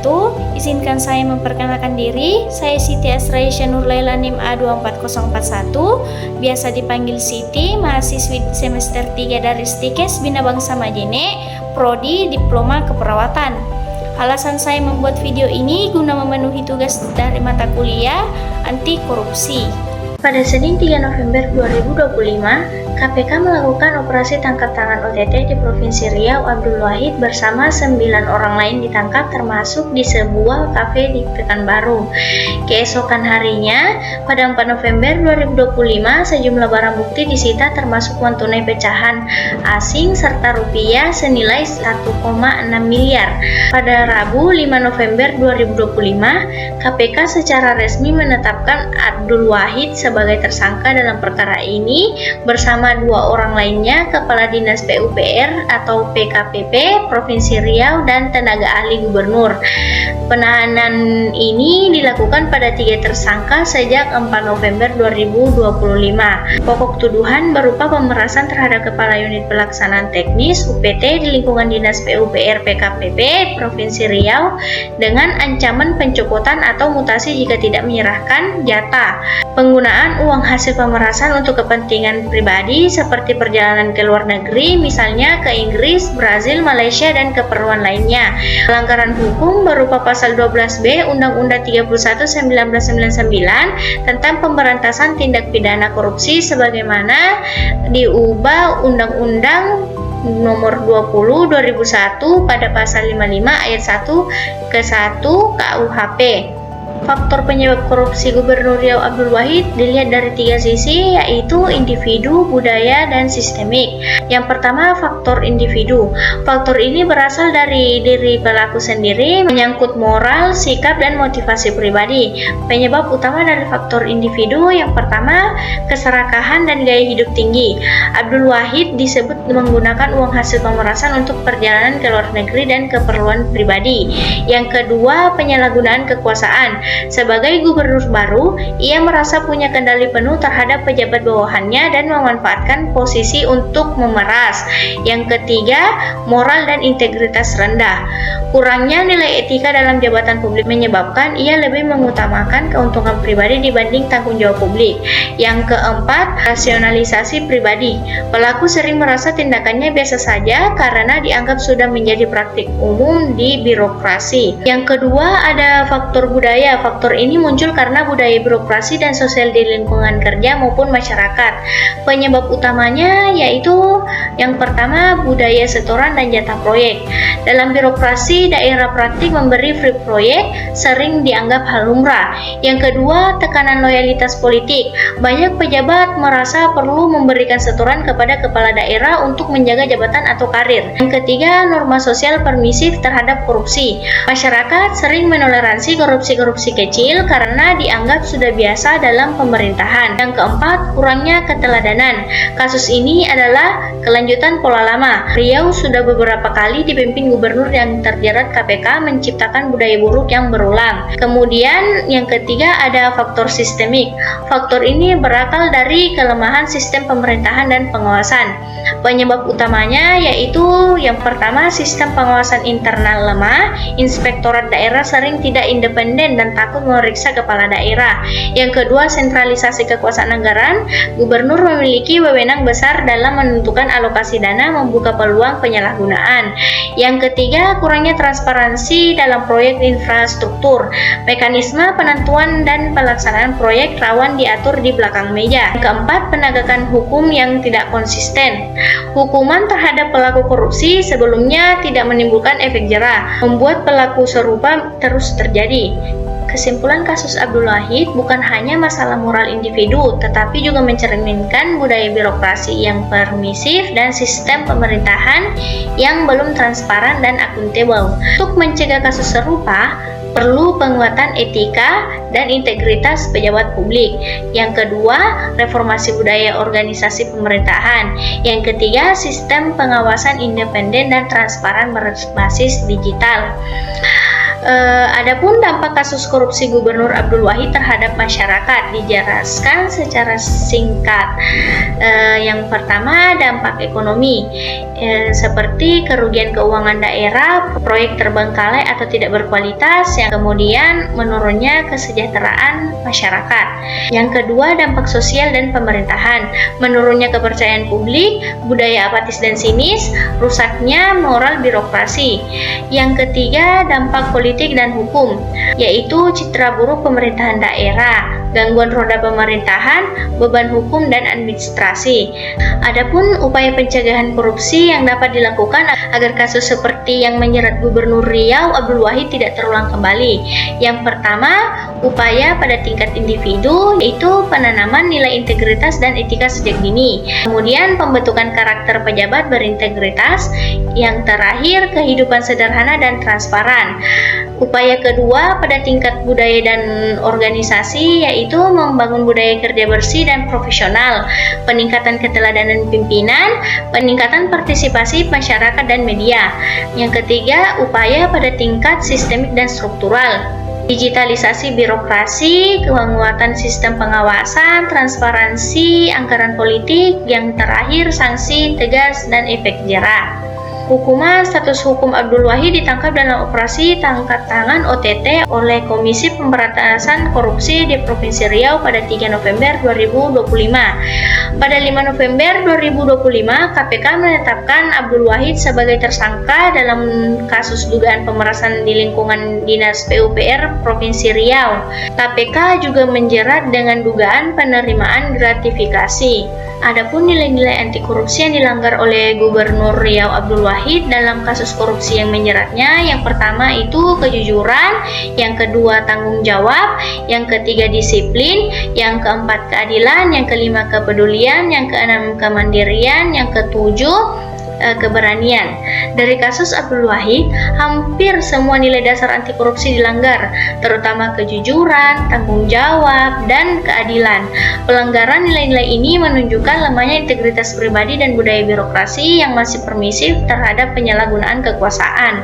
wabarakatuh. Izinkan saya memperkenalkan diri. Saya Siti Asraisya Nurlaila NIM A24041, biasa dipanggil Siti, mahasiswi semester 3 dari Stikes Bina Bangsa Majene, Prodi Diploma Keperawatan. Alasan saya membuat video ini guna memenuhi tugas dari mata kuliah anti korupsi. Pada Senin 3 November 2025, KPK melakukan operasi tangkap tangan OTT di Provinsi Riau. Abdul Wahid bersama 9 orang lain ditangkap, termasuk di sebuah kafe di Pekanbaru. Keesokan harinya, pada 4 November 2025, sejumlah barang bukti disita termasuk uang tunai pecahan asing serta rupiah senilai 1,6 miliar. Pada Rabu 5 November 2025, KPK secara resmi menetapkan Abdul Wahid sebagai tersangka dalam perkara ini bersama 2 orang lainnya, Kepala Dinas PUPR atau PKPP Provinsi Riau dan tenaga ahli gubernur. Penahanan ini dilakukan pada 3 tersangka sejak 4 November 2025. Pokok tuduhan berupa pemerasan terhadap Kepala Unit Pelaksanaan Teknis UPT di lingkungan Dinas PUPR PKPP Provinsi Riau dengan ancaman pencopotan atau mutasi jika tidak menyerahkan jatah. Penggunaan uang hasil pemerasan untuk kepentingan pribadi seperti perjalanan ke luar negeri, misalnya ke Inggris, Brazil, Malaysia, dan keperluan lainnya. Pelanggaran hukum berupa pasal 12B Undang-Undang 31/1999 tentang pemberantasan tindak pidana korupsi sebagaimana diubah Undang-Undang Nomor 20/2001 pada pasal 55 ayat 1 ke 1 KUHP. Faktor penyebab korupsi Gubernur Riau Abdul Wahid dilihat dari 3 sisi, yaitu individu, budaya, dan sistemik. Yang pertama, faktor individu. Faktor ini berasal dari diri pelaku sendiri, menyangkut moral, sikap, dan motivasi pribadi. Penyebab utama dari faktor individu yang pertama, keserakahan dan gaya hidup tinggi. Abdul Wahid disebut menggunakan uang hasil pemerasan untuk perjalanan ke luar negeri dan keperluan pribadi. Yang kedua, penyalahgunaan kekuasaan. Sebagai gubernur baru, ia merasa punya kendali penuh terhadap pejabat bawahannya dan memanfaatkan posisi untuk memeras. Yang ketiga, moral dan integritas rendah. Kurangnya nilai etika dalam jabatan publik menyebabkan ia lebih mengutamakan keuntungan pribadi dibanding tanggung jawab publik. Yang keempat, rasionalisasi pribadi. Pelaku sering merasa tindakannya biasa saja karena dianggap sudah menjadi praktik umum di birokrasi. Yang kedua, ada faktor budaya. Faktor ini muncul karena budaya birokrasi dan sosial di lingkungan kerja maupun masyarakat. Penyebab utamanya yaitu yang pertama, budaya setoran dan jatah proyek. Dalam birokrasi, daerah praktik memberi free proyek sering dianggap hal lumrah. Yang kedua, tekanan loyalitas politik. Banyak pejabat merasa perlu memberikan setoran kepada kepala daerah untuk menjaga jabatan atau karir. Yang ketiga, norma sosial permisif terhadap korupsi. Masyarakat sering menoleransi korupsi kecil karena dianggap sudah biasa dalam pemerintahan. Yang keempat, kurangnya keteladanan. Kasus ini adalah kelanjutan pola lama. Riau sudah beberapa kali dipimpin gubernur yang terjerat KPK menciptakan budaya buruk yang berulang. Kemudian yang ketiga, ada faktor sistemik. Faktor ini berakal dari kelemahan sistem pemerintahan dan pengawasan. Penyebab utamanya yaitu yang pertama, sistem pengawasan internal lemah. Inspektorat daerah sering tidak independen dan takut memeriksa kepala daerah. Yang kedua, sentralisasi kekuasaan anggaran. Gubernur memiliki wewenang besar dalam menentukan alokasi dana, membuka peluang penyalahgunaan. Yang ketiga, kurangnya transparansi dalam proyek infrastruktur. Mekanisme penentuan dan pelaksanaan proyek rawan diatur di belakang meja. Yang keempat, penegakan hukum yang tidak konsisten. Hukuman terhadap pelaku korupsi sebelumnya tidak menimbulkan efek jerah, membuat pelaku serupa terus terjadi. Kesimpulan kasus Abdul Wahid bukan hanya masalah moral individu, tetapi juga mencerminkan budaya birokrasi yang permisif dan sistem pemerintahan yang belum transparan dan akuntabel. Untuk mencegah kasus serupa, perlu penguatan etika dan integritas pejabat publik. Yang kedua, reformasi budaya organisasi pemerintahan. Yang ketiga, sistem pengawasan independen dan transparan berbasis digital. Adapun dampak kasus korupsi Gubernur Abdul Wahid terhadap masyarakat dijelaskan secara singkat. Yang pertama, dampak ekonomi, seperti kerugian keuangan daerah, proyek terbengkalai atau tidak berkualitas, yang kemudian menurunnya kesejahteraan masyarakat. Yang kedua, dampak sosial dan pemerintahan, menurunnya kepercayaan publik, budaya apatis dan sinis, rusaknya moral birokrasi. Yang ketiga, dampak politik dan hukum, yaitu citra buruk pemerintahan daerah, gangguan roda pemerintahan, beban hukum dan administrasi. Adapun upaya pencegahan korupsi yang dapat dilakukan agar kasus seperti yang menjerat Gubernur Riau Abdul Wahid tidak terulang kembali. Yang pertama, upaya pada tingkat individu, yaitu penanaman nilai integritas dan etika sejak dini. Kemudian pembentukan karakter pejabat berintegritas. Yang terakhir, kehidupan sederhana dan transparan. Upaya kedua pada tingkat budaya dan organisasi, yaitu membangun budaya kerja bersih dan profesional, peningkatan keteladanan pimpinan, peningkatan partisipasi masyarakat dan media. Yang ketiga, upaya pada tingkat sistemik dan struktural, digitalisasi birokrasi, penguatan sistem pengawasan, transparansi, anggaran politik. Yang terakhir, sanksi tegas dan efek jera. Hukuman status hukum Abdul Wahid ditangkap dalam operasi tangkap tangan OTT oleh Komisi Pemberantasan Korupsi di Provinsi Riau pada 3 November 2025. Pada 5 November 2025, KPK menetapkan Abdul Wahid sebagai tersangka dalam kasus dugaan pemerasan di lingkungan Dinas PUPR Provinsi Riau. KPK juga menjerat dengan dugaan penerimaan gratifikasi. Adapun nilai-nilai anti korupsi yang dilanggar oleh Gubernur Riau Abdul Wahid dalam kasus korupsi yang menjeratnya, yang pertama itu kejujuran, yang kedua tanggung jawab, yang ketiga disiplin, yang keempat keadilan, yang kelima kepedulian, yang keenam kemandirian, yang ketujuh keberanian. Dari kasus Abdul Wahid, hampir semua nilai dasar anti korupsi dilanggar, terutama kejujuran, tanggung jawab, dan keadilan. Pelanggaran nilai-nilai ini menunjukkan lemahnya integritas pribadi dan budaya birokrasi yang masih permisif terhadap penyalahgunaan kekuasaan.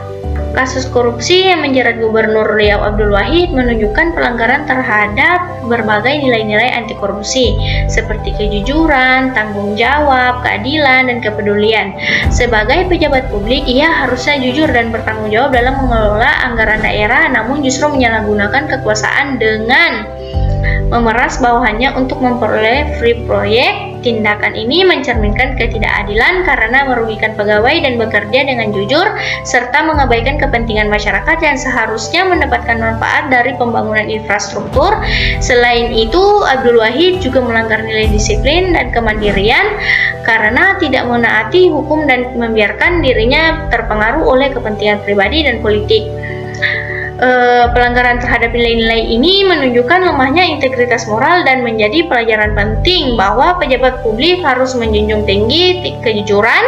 Kasus korupsi yang menjerat Gubernur Riau Abdul Wahid menunjukkan pelanggaran terhadap berbagai nilai-nilai anti korupsi seperti kejujuran, tanggung jawab, keadilan, dan kepedulian. Sebagai pejabat publik, ia harusnya jujur dan bertanggung jawab dalam mengelola anggaran daerah, namun justru menyalahgunakan kekuasaan dengan memeras bawahannya untuk memperoleh free proyek. Tindakan ini mencerminkan ketidakadilan karena merugikan pegawai dan bekerja dengan jujur, serta mengabaikan kepentingan masyarakat yang seharusnya mendapatkan manfaat dari pembangunan infrastruktur. Selain itu, Abdul Wahid juga melanggar nilai disiplin dan kemandirian karena tidak menaati hukum dan membiarkan dirinya terpengaruh oleh kepentingan pribadi dan politik. Pelanggaran terhadap nilai-nilai ini menunjukkan lemahnya integritas moral dan menjadi pelajaran penting bahwa pejabat publik harus menjunjung tinggi kejujuran,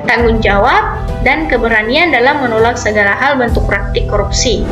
tanggung jawab, dan keberanian dalam menolak segala hal bentuk praktik korupsi.